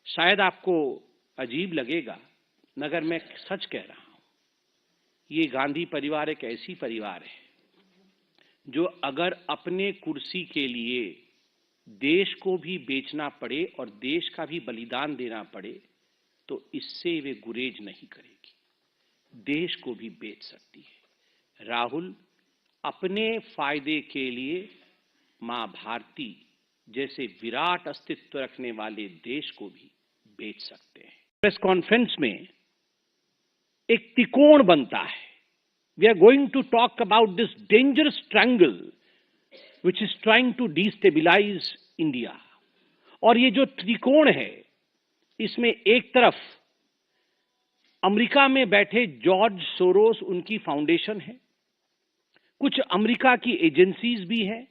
शायद आपको अजीब लगेगा मगर मैं सच कह रहा हूं। ये गांधी परिवार एक ऐसी परिवार है जो अगर अपने कुर्सी के लिए देश को भी बेचना पड़े और देश का भी बलिदान देना पड़े तो इससे वे गुरेज नहीं करेगी, देश को भी बेच सकती है। राहुल अपने फायदे के लिए मां भारती जैसे विराट अस्तित्व रखने वाले देश को भी बेच सकते हैं। प्रेस कॉन्फ्रेंस में एक त्रिकोण बनता है। We are going to talk about this dangerous triangle which is trying to destabilize India. और ये जो त्रिकोण है इसमें एक तरफ अमेरिका में बैठे जॉर्ज सोरोस उनकी फाउंडेशन है, कुछ अमेरिका की एजेंसीज भी हैं।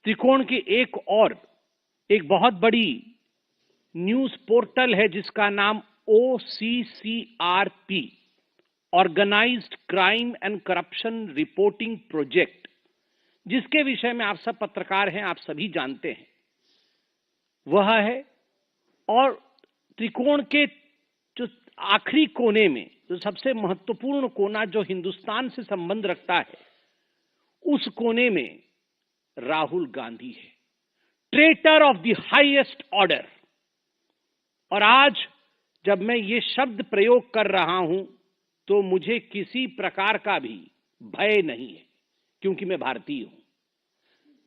त्रिकोण के एक और एक बहुत बड़ी न्यूज पोर्टल है जिसका नाम OCCRP, organised crime and corruption reporting project, जिसके विषय में आप सब पत्रकार हैं, आप सभी जानते हैं, वह है। और त्रिकोण के जो आखिरी कोने में जो सबसे महत्वपूर्ण कोना जो हिंदुस्तान से संबंध रखता है, उस कोने में राहुल गांधी है, traitor of the highest order. और आज जब मैं ये शब्द प्रयोग कर रहा हूं तो मुझे किसी प्रकार का भी भय नहीं है, क्योंकि मैं भारतीय हूं।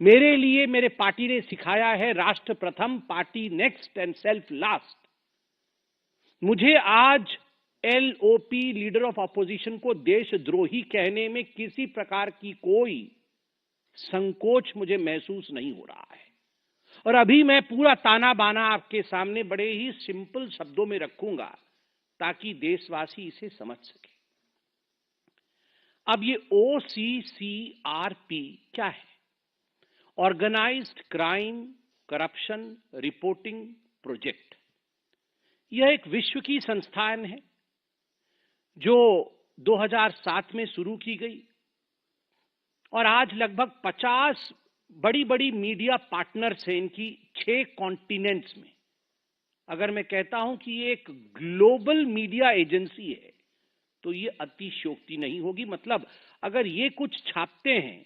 मेरे लिए मेरे पार्टी ने सिखाया है राष्ट्र प्रथम, party next and self last. मुझे आज LOP, लीडर ऑफ अपोजिशन, को देशद्रोही कहने में किसी प्रकार की कोई संकोच मुझे महसूस नहीं हो रहा है। और अभी मैं पूरा ताना बाना आपके सामने बड़े ही सिंपल शब्दों में रखूंगा ताकि देशवासी इसे समझ सके। अब ये OCCRP क्या है? Organised crime corruption reporting project. यह एक विश्व की संस्थान है जो 2007 में शुरू की गई और आज लगभग 50 बड़ी बड़ी मीडिया पार्टनर्स हैं इनकी 6 कॉन्टिनेंट्स में। अगर मैं कहता हूं कि ये एक ग्लोबल मीडिया एजेंसी है तो ये अतिशयोक्ति नहीं होगी। मतलब अगर ये कुछ छापते हैं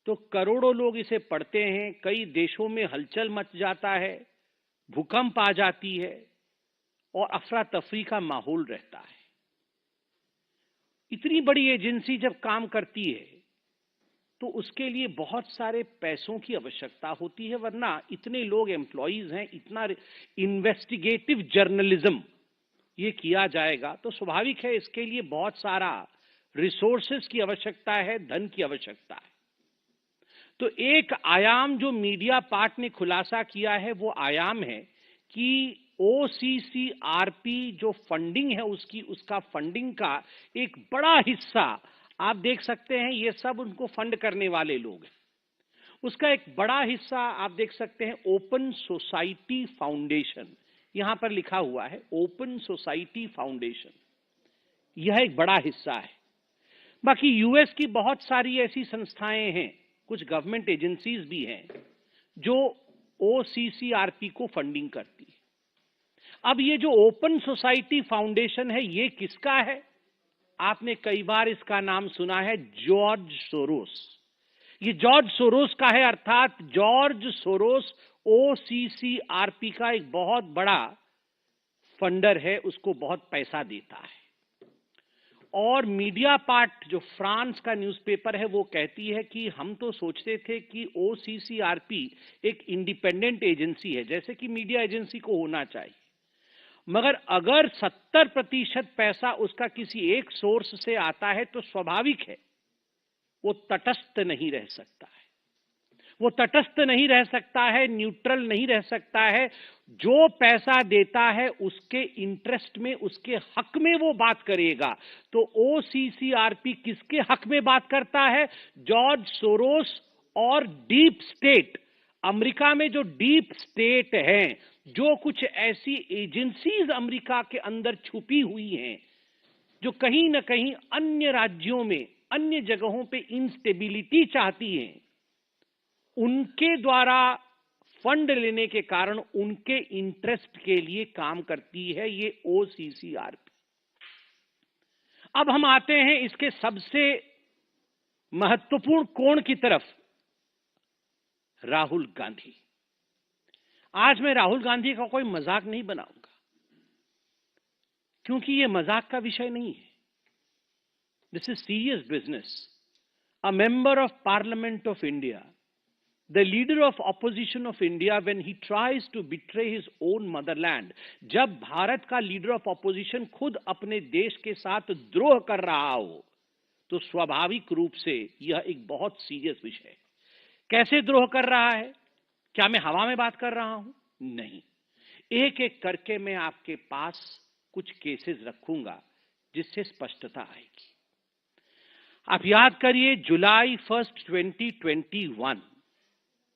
तो करोड़ों लोग इसे पढ़ते हैं, कई देशों में हलचल मच जाता है, भूकंप आ जाती है और अफरा तफरी का माहौल रहता है। इतनी बड़ी एजेंसी जब काम करती है तो उसके लिए बहुत सारे पैसों की आवश्यकता होती है, वरना इतने लोग एम्प्लॉइज हैं, इतना इन्वेस्टिगेटिव जर्नलिज्म ये किया जाएगा तो स्वाभाविक है इसके लिए बहुत सारा रिसोर्सेस की आवश्यकता है, धन की आवश्यकता है। तो एक आयाम जो मीडिया पार्ट ने खुलासा किया है वो आयाम है कि OCCRP जो फंडिंग है उसका फंडिंग का एक बड़ा हिस्सा आप देख सकते हैं, ये सब उनको फंड करने वाले लोग हैं। उसका एक बड़ा हिस्सा आप देख सकते हैं ओपन सोसाइटी फाउंडेशन, यहां पर लिखा हुआ है ओपन सोसाइटी फाउंडेशन, यह एक बड़ा हिस्सा है। बाकी यूएस की बहुत सारी ऐसी संस्थाएं हैं, कुछ गवर्नमेंट एजेंसीज भी हैं जो OCCRP को फंडिंग करती है। अब ये जो ओपन सोसाइटी फाउंडेशन है ये किसका है? आपने कई बार इसका नाम सुना है, जॉर्ज सोरोस। ये जॉर्ज सोरोस का है, अर्थात जॉर्ज सोरोस OCCRP का एक बहुत बड़ा फंडर है, उसको बहुत पैसा देता है। और मीडिया पार्ट जो फ्रांस का न्यूज़पेपर है वो कहती है कि हम तो सोचते थे कि OCCRP एक इंडिपेंडेंट एजेंसी है, जैसे कि मीडिया एजेंसी को होना चाहिए, मगर अगर 70% पैसा उसका किसी एक सोर्स से आता है तो स्वाभाविक है वो तटस्थ नहीं रह सकता है, वो तटस्थ नहीं रह सकता है, न्यूट्रल नहीं रह सकता है। जो पैसा देता है उसके इंटरेस्ट में, उसके हक में वो बात करेगा। तो OCCRP किसके हक में बात करता है? जॉर्ज सोरोस और डीप स्टेट, अमेरिका में जो डीप स्टेट हैं, जो कुछ ऐसी एजेंसीज अमेरिका के अंदर छुपी हुई हैं जो कहीं ना कहीं अन्य राज्यों में, अन्य जगहों पे इंस्टेबिलिटी चाहती हैं, उनके द्वारा फंड लेने के कारण उनके इंटरेस्ट के लिए काम करती है ये ओसीसीआरपी। अब हम आते हैं इसके सबसे महत्वपूर्ण कोण की तरफ, राहुल गांधी। आज मैं राहुल गांधी का कोई मजाक नहीं बनाऊंगा, क्योंकि यह मजाक का विषय नहीं है। This is serious business. A member of parliament of India, the leader of opposition of India, when he tries to betray his own motherland, जब भारत का लीडर ऑफ ऑपोजिशन खुद अपने देश के साथ द्रोह कर रहा हो, तो स्वाभाविक रूप से यह एक बहुत सीरियस विषय है। कैसे द्रोह कर रहा है? क्या मैं हवा में बात कर रहा हूं? नहीं, एक एक करके मैं आपके पास कुछ केसेस रखूंगा जिससे स्पष्टता आएगी। आप याद करिए, जुलाई 1 2021,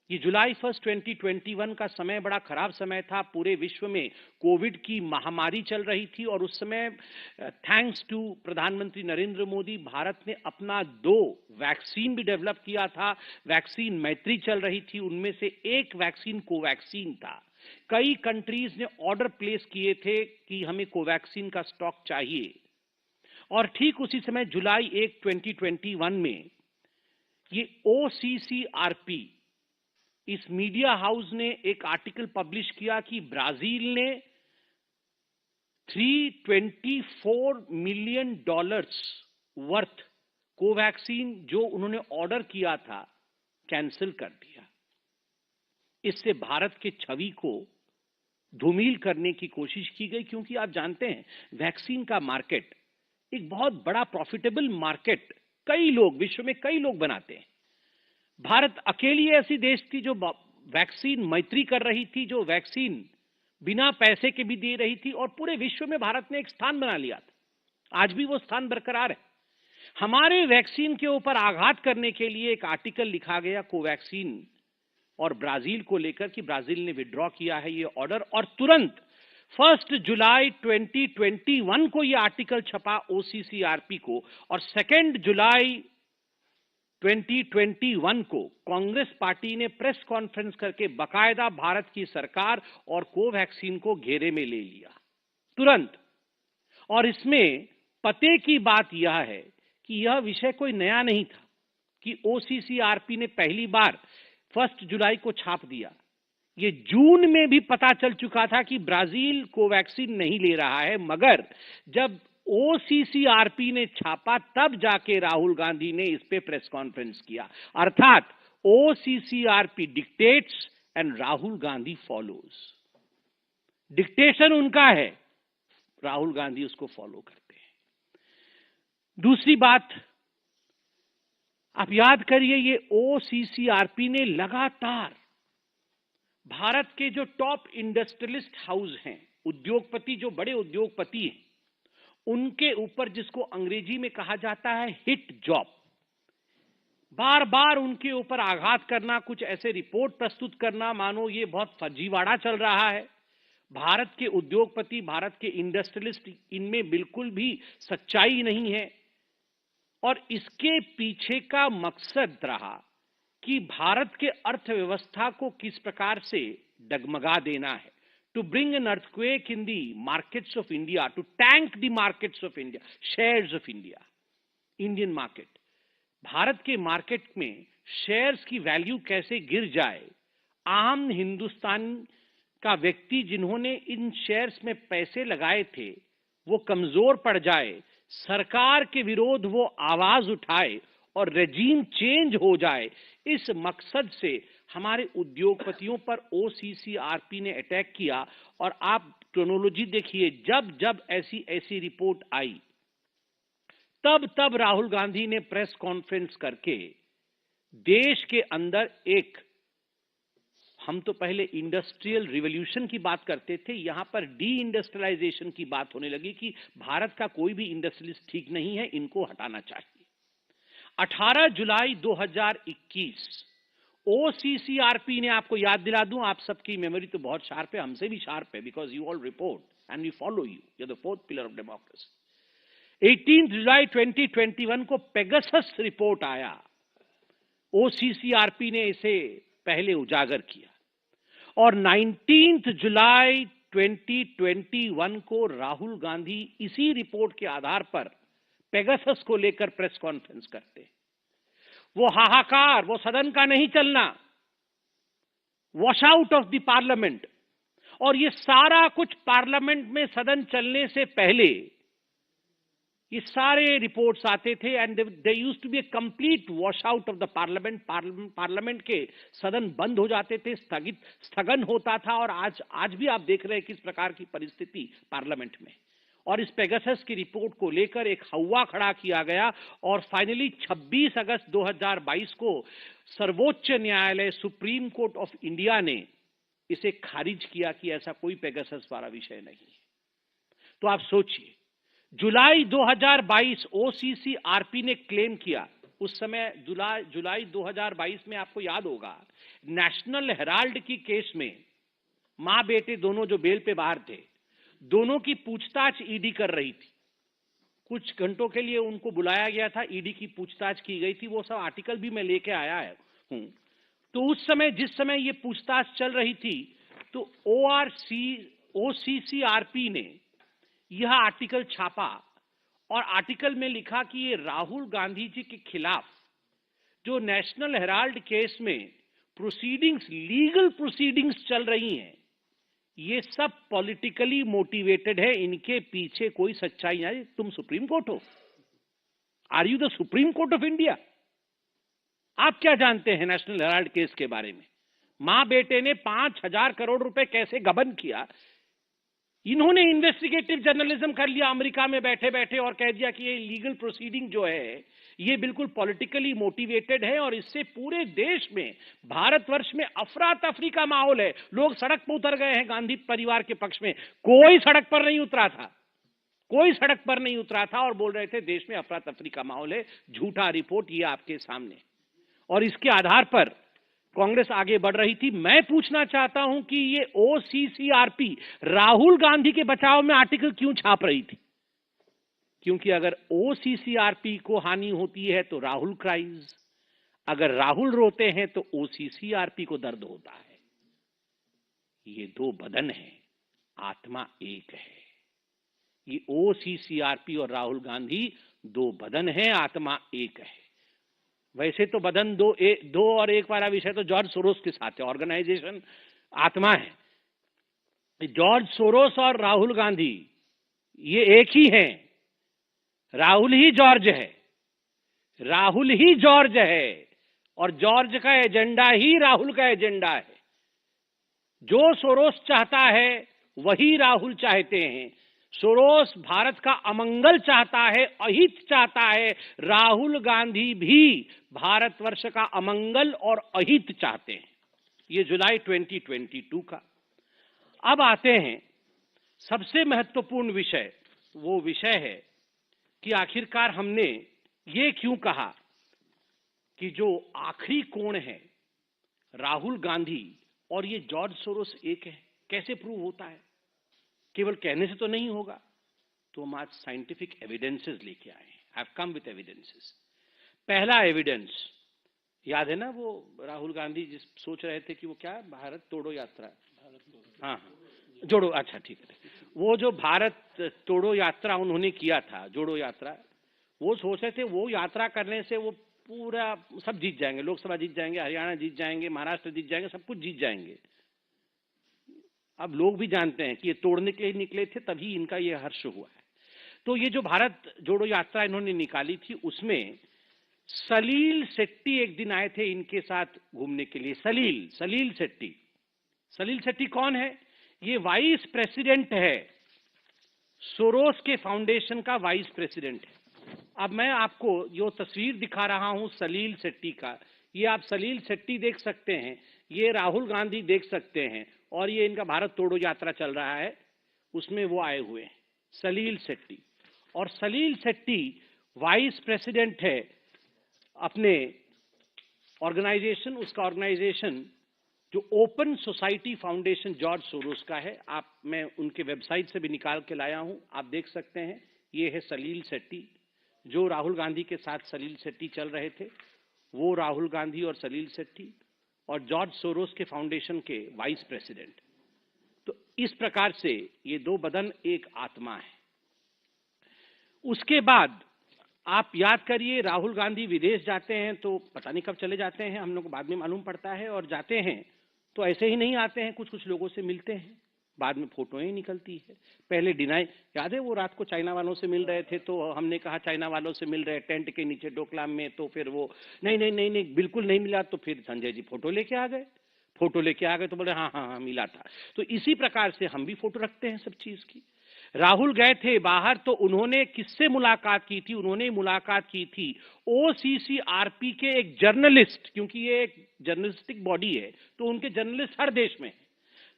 ये जुलाई 1 2021 का समय बड़ा खराब समय था। पूरे विश्व में कोविड की महामारी चल रही थी और उस समय थैंक्स टू प्रधानमंत्री नरेंद्र मोदी, भारत ने अपना 2 वैक्सीन भी डेवलप किया था। वैक्सीन मैत्री चल रही थी, उनमें से एक वैक्सीन कोवैक्सीन था। कई कंट्रीज ने ऑर्डर प्लेस किए थे कि हमें कोवैक्सीन का स्टॉक चाहिए, और ठीक उसी समय जुलाई 1 2021 में ये ओसीसीआरपी, इस मीडिया हाउस ने एक आर्टिकल पब्लिश किया कि ब्राजील ने $324 मिलियन वर्थ कोवैक्सीन जो उन्होंने ऑर्डर किया था, कैंसिल कर दिया। इससे भारत के छवि को धूमिल करने की कोशिश की गई, क्योंकि आप जानते हैं वैक्सीन का मार्केट एक बहुत बड़ा प्रॉफिटेबल मार्केट, कई लोग विश्व में कई लोग बनाते हैं। भारत अकेली ऐसी देश थी जो वैक्सीन मैत्री कर रही थी, जो वैक्सीन बिना पैसे के भी दे रही थी, और पूरे विश्व में भारत ने एक स्थान बना लिया था। आज भी वो स्थान बरकरार है। हमारे वैक्सीन के ऊपर आघात करने के लिए एक आर्टिकल लिखा गया कोवैक्सीन और ब्राजील को लेकर कि ब्राजील ने विड्रॉ किया है ये ऑर्डर, और तुरंत 1 जुलाई 2021 को ये आर्टिकल छपा ओसीसीआरपी को, और 2 जुलाई 2021 को कांग्रेस पार्टी ने प्रेस कॉन्फ्रेंस करके बकायदा भारत की सरकार और कोवैक्सीन को घेरे में ले लिया तुरंत। और इसमें पते की बात यह है कि यह विषय कोई नया नहीं था कि ओसीसीआरपी ने पहली बार 1 जुलाई को छाप दिया। ये जून में भी पता चल चुका था कि ब्राजील कोवैक्सीन नहीं ले रहा है, मगर जब ओसीसीआरपी ने छापा तब जाके राहुल गांधी ने इस पे प्रेस कॉन्फ्रेंस किया। अर्थात OCCRP dictates and Rahul Gandhi follows. Dictation उनका है, राहुल गांधी उसको फॉलो करते हैं। दूसरी बात, आप याद करिए, ये ओसीसीआरपी ने लगातार भारत के जो टॉप इंडस्ट्रियलिस्ट हाउस हैं, उद्योगपति, जो बड़े उद्योगपति हैं, उनके ऊपर, जिसको अंग्रेजी में कहा जाता है हिट जॉब, बार बार उनके ऊपर आघात करना, कुछ ऐसे रिपोर्ट प्रस्तुत करना मानो ये बहुत फर्जीवाड़ा चल रहा है। भारत के उद्योगपति, भारत के इंडस्ट्रियलिस्ट, इनमें बिल्कुल भी सच्चाई नहीं है। और इसके पीछे का मकसद रहा कि भारत के अर्थव्यवस्था को किस प्रकार से डगमगा देना है, to bring an earthquake in the markets of India, to tank the markets of India, shares of India, Indian market. Bharat के मार्केट में शेयर्स की वैल्यू कैसे गिर जाए, आम हिंदुस्तान का व्यक्ति जिन्होंने इन शेयर्स में पैसे लगाए थे वो कमजोर पड़ जाए, सरकार के विरोध वो आवाज उठाए और रेजीम चेंज हो जाए, इस मकसद से हमारे उद्योगपतियों पर ओसीसीआरपी ने अटैक किया। और आप क्रोनोलॉजी देखिए, जब जब ऐसी रिपोर्ट आई तब तब राहुल गांधी ने प्रेस कॉन्फ्रेंस करके देश के अंदर एक, हम तो पहले इंडस्ट्रियल रिवॉल्यूशन की बात करते थे, यहां पर डी इंडस्ट्रियलाइजेशन की बात होने लगी कि भारत का कोई भी इंडस्ट्रियलिस्ट ठीक नहीं है, इनको हटाना चाहिए। 18 जुलाई 2021 ओसीसीआरपी ने, आपको याद दिला दूं, आप सबकी मेमोरी तो बहुत शार्प है, हमसे भी शार्प है, because you all report and we follow you, you are the 4th pillar of democracy. 18 जुलाई 2021 को पेगासस रिपोर्ट आया, ओसीसीआरपी ने इसे पहले उजागर किया और 19 जुलाई 2021 को राहुल गांधी इसी रिपोर्ट के आधार पर पेगासस को लेकर प्रेस कॉन्फ्रेंस करते। वो हाहाकार, वो सदन का नहीं चलना, wash out of the parliament, और ये सारा कुछ पार्लियामेंट में सदन चलने से पहले ये सारे रिपोर्ट्स आते थे and they used to be a complete wash out of the parliament. Parliament के सदन बंद हो जाते थे, स्थगन होता था, और आज भी आप देख रहे हैं किस प्रकार की परिस्थिति पार्लियामेंट में। और इस पेगासस की रिपोर्ट को लेकर एक हवा खड़ा किया गया और फाइनली 26 अगस्त 2022 को सर्वोच्च न्यायालय, सुप्रीम कोर्ट ऑफ इंडिया ने इसे खारिज किया कि ऐसा कोई पेगासस वाला विषय नहीं है। तो आप सोचिए, जुलाई 2022 ओसीसीआरपी ने क्लेम किया, उस समय जुलाई 2022 में आपको याद होगा नेशनल हेराल्ड की केस में मां बेटे दोनों जो बेल पे बाहर थे, दोनों की पूछताछ ईडी कर रही थी। कुछ घंटों के लिए उनको बुलाया गया था, ईडी की पूछताछ की गई थी, वो सब आर्टिकल भी मैं लेके आया हूं। तो उस समय, जिस समय ये पूछताछ चल रही थी, तो ओसीसीआरपी ने यह आर्टिकल छापा और आर्टिकल में लिखा कि ये राहुल गांधी जी के खिलाफ जो नेशनल हेराल्ड केस में प्रोसीडिंग्स, लीगल प्रोसीडिंग्स चल रही हैं, ये सब पॉलिटिकली मोटिवेटेड है, इनके पीछे कोई सच्चाई नहीं। तुम सुप्रीम कोर्ट हो? Are you the Supreme Court of India? आप क्या जानते हैं नेशनल हेराल्ड केस के बारे में? मां बेटे ने 5,000 करोड़ रुपए कैसे गबन किया, इन्होंने इन्वेस्टिगेटिव जर्नलिज्म कर लिया अमेरिका में बैठे बैठे और कह दिया कि ये लीगल प्रोसीडिंग जो है ये बिल्कुल पॉलिटिकली मोटिवेटेड है और इससे पूरे देश में, भारतवर्ष में अफरा तफरी का माहौल है। लोग सड़क पर उतर गए हैं गांधी परिवार के पक्ष में, कोई सड़क पर नहीं उतरा था, कोई सड़क पर नहीं उतरा था और बोल रहे थे देश में अफरा तफरी का माहौल है। झूठा रिपोर्ट ये आपके सामने, और इसके आधार पर कांग्रेस आगे बढ़ रही थी। मैं पूछना चाहता हूं कि ये ओसीसीआरपी राहुल गांधी के बचाव में आर्टिकल क्यों छाप रही थी? क्योंकि अगर ओसीसीआरपी को हानि होती है तो राहुल क्राइज, अगर राहुल रोते हैं तो ओसीसीआरपी को दर्द होता है। ये दो बदन हैं, आत्मा एक है। ये ओसीसीआरपी और राहुल गांधी दो बदन हैं, आत्मा एक है। वैसे तो बदन दो और एक वाला विषय तो जॉर्ज सोरोस के साथ है, ऑर्गेनाइजेशन आत्मा है। जॉर्ज सोरोस और राहुल गांधी ये एक ही हैं। राहुल ही जॉर्ज है, राहुल ही जॉर्ज है, और जॉर्ज का एजेंडा ही राहुल का एजेंडा है। जो सोरोस चाहता है वही राहुल चाहते हैं। सोरोस भारत का अमंगल चाहता है, अहित चाहता है। राहुल गांधी भी भारतवर्ष का अमंगल और अहित चाहते हैं। ये जुलाई 2022 का। अब आते हैं सबसे महत्वपूर्ण विषय, वो विषय है कि आखिरकार हमने ये क्यों कहा कि जो आखिरी कोण है राहुल गांधी और ये जॉर्ज सोरोस एक है। कैसे प्रूव होता है? केवल कहने से तो नहीं होगा। तो हम आज साइंटिफिक एविडेंसेस लेके आए हैं। I have come with evidences. पहला एविडेंस याद है ना, वो राहुल गांधी जिस सोच रहे थे कि वो क्या, भारत तोड़ो यात्रा, हाँ जोड़ो, अच्छा ठीक है, वो जो भारत तोड़ो यात्रा उन्होंने किया था, जोड़ो यात्रा, वो सोच रहे थे वो यात्रा करने से वो पूरा सब जीत जाएंगे, लोकसभा जीत जाएंगे, हरियाणा जीत जाएंगे, महाराष्ट्र जीत जाएंगे, सब कुछ जीत जाएंगे। अब लोग भी जानते हैं कि ये तोड़ने के लिए निकले थे, तभी इनका ये हर्ष हुआ है। तो ये जो भारत जोड़ो यात्रा इन्होंने निकाली थी, उसमें सलील शेट्टी एक दिन आए थे इनके साथ घूमने के लिए। सलील शेट्टी कौन है? ये वाइस प्रेसिडेंट है, सोरोस के फाउंडेशन का वाइस प्रेसिडेंट है। अब मैं आपको जो तस्वीर दिखा रहा हूं सलील शेट्टी का, ये आप सलील शेट्टी देख सकते हैं, ये राहुल गांधी देख सकते हैं, और ये इनका भारत तोड़ो यात्रा चल रहा है, उसमें वो आए हुए हैं सलील शेट्टी। और सलील शेट्टी वाइस प्रेसिडेंट है अपने ऑर्गेनाइजेशन, उसका ऑर्गेनाइजेशन जो open society foundation George Soros का है। मैं उनके वेबसाइट से भी निकाल के लाया हूं, आप देख सकते हैं। ये है सलील शेट्टी, जो राहुल गांधी के साथ सलील शेट्टी चल रहे थे, वो राहुल गांधी और सलील शेट्टी। और जॉर्ज सोरोस के फाउंडेशन के वाइस प्रेसिडेंट। तो इस प्रकार से ये दो बदन एक आत्मा है। उसके बाद आप याद करिए, राहुल गांधी विदेश जाते हैं तो पता नहीं कब चले जाते हैं, हम लोग को बाद में मालूम पड़ता है, और जाते हैं तो ऐसे ही नहीं आते हैं, कुछ कुछ लोगों से मिलते हैं, बाद में फोटोएं निकलती है। पहले डिनाई, याद है वो रात को चाइना वालों से मिल रहे थे, तो हमने कहा चाइना वालों से मिल रहे टेंट के नीचे डोकलाम में, तो फिर वो नहीं नहीं नहीं नहीं बिल्कुल नहीं मिला, तो फिर संजय जी फोटो लेके आ गए, तो बोले हाँ हाँ हाँ मिला था। तो इसी प्रकार से हम भी फोटो रखते हैं सब चीज की। राहुल गए थे बाहर तो उन्होंने किससे मुलाकात की थी? उन्होंने मुलाकात की थी OCCRP के एक जर्नलिस्ट, क्योंकि ये एक जर्नलिस्टिक बॉडी है तो उनके जर्नलिस्ट हर देश में।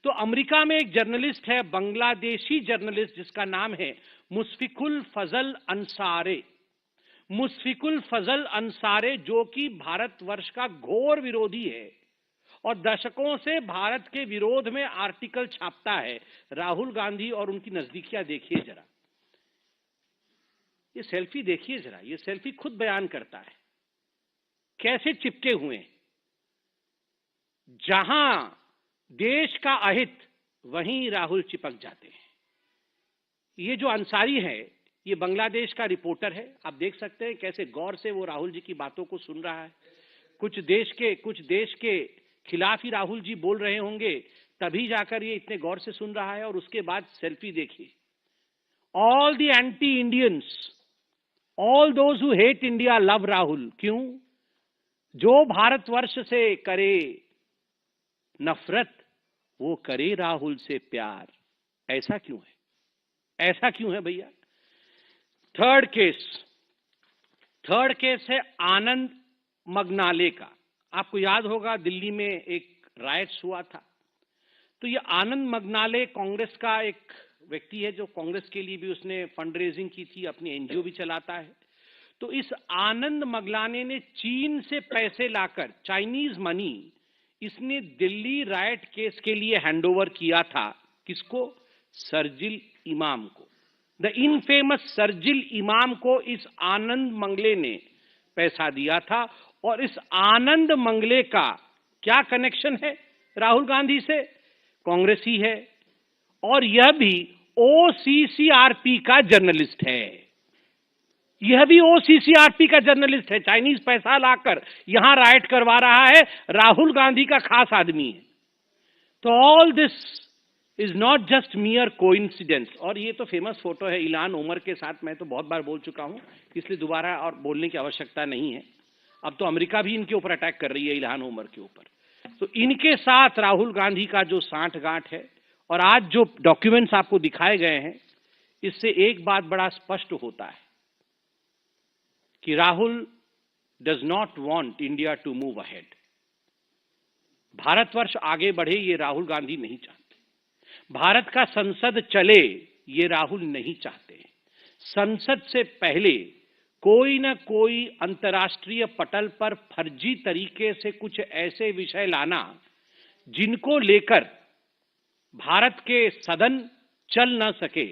तो अमेरिका में एक जर्नलिस्ट है, बांग्लादेशी जर्नलिस्ट, जिसका नाम है मुशफिकुल फजल अंसारी। मुशफिकुल फजल अंसारी जो कि भारतवर्ष का घोर विरोधी है और दशकों से भारत के विरोध में आर्टिकल छापता है। राहुल गांधी और उनकी नजदीकियां देखिए जरा, ये सेल्फी देखिए जरा, ये सेल्फी खुद बयान करता है कैसे चिपके हुए हैं। जहां देश का अहित वहीं राहुल चिपक जाते हैं। ये जो अंसारी है ये बांग्लादेश का रिपोर्टर है, आप देख सकते हैं कैसे गौर से वो राहुल जी की बातों को सुन रहा है। कुछ देश के खिलाफ ही राहुल जी बोल रहे होंगे, तभी जाकर ये इतने गौर से सुन रहा है। और उसके बाद सेल्फी देखिए, all the anti Indians, all those who hate India love Rahul. क्यों? जो भारतवर्ष से करे नफरत वो करे राहुल से प्यार। ऐसा क्यों है? ऐसा क्यों है भैया? थर्ड केस है आनंद मगनाले का। आपको याद होगा दिल्ली में एक राइट्स हुआ था, तो ये आनंद मगनाले कांग्रेस का एक व्यक्ति है जो कांग्रेस के लिए भी उसने फंड रेजिंग की थी, अपनी एनजीओ भी चलाता है। तो इस आनंद मगनाले ने चीन से पैसे लाकर, चाइनीज मनी, इसने दिल्ली राइट केस के लिए हैंडओवर किया था। किसको? शरजील इमाम को। द इनफेमस शरजील इमाम को इस आनंद मंगले ने पैसा दिया था। और इस आनंद मंगले का क्या कनेक्शन है राहुल गांधी से? कांग्रेस ही है, और यह भी OCCRP का जर्नलिस्ट है। यह भी OCCRP का जर्नलिस्ट है। चाइनीज पैसा लाकर यहां राइट करवा रहा है, राहुल गांधी का खास आदमी है। तो all this is not just मियर coincidence. और ये तो फेमस फोटो है इल्हान उमर के साथ, मैं तो बहुत बार बोल चुका हूं, इसलिए दोबारा और बोलने की आवश्यकता नहीं है। अब तो अमेरिका भी इनके ऊपर अटैक कर रही है, इल्हान उमर के ऊपर। तो इनके साथ राहुल गांधी का जो सांठगांठ है, और आज जो डॉक्यूमेंट्स आपको दिखाए गए हैं, इससे एक बात बड़ा स्पष्ट होता है कि Rahul does not want India to move ahead. Bharatvarsh आगे बढ़े ये राहुल गांधी नहीं चाहते। भारत का संसद चले ये राहुल नहीं चाहते। संसद से पहले कोई न कोई अंतर्राष्ट्रीय पटल पर फर्जी तरीके से कुछ ऐसे विषय लाना जिनको लेकर भारत के सदन चल न सके,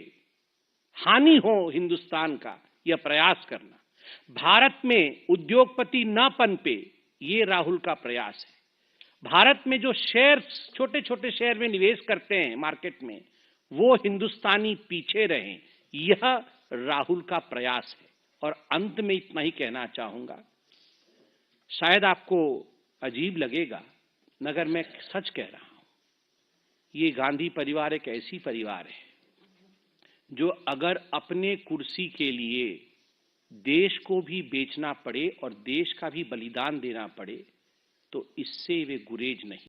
हानि हो हिंदुस्तान का, यह प्रयास करना, भारत में उद्योगपति न पनपे, ये राहुल का प्रयास है। भारत में जो शेयर्स, छोटे छोटे शेयर में निवेश करते हैं मार्केट में, वो हिंदुस्तानी पीछे रहें, यह राहुल का प्रयास है। और अंत में इतना ही कहना चाहूंगा, शायद आपको अजीब लगेगा मगर मैं सच कह रहा हूं, ये गांधी परिवार एक ऐसी परिवार है जो अगर अपने कुर्सी के लिए देश को भी बेचना पड़े और देश का भी बलिदान देना पड़े तो इससे वे गुरेज नहीं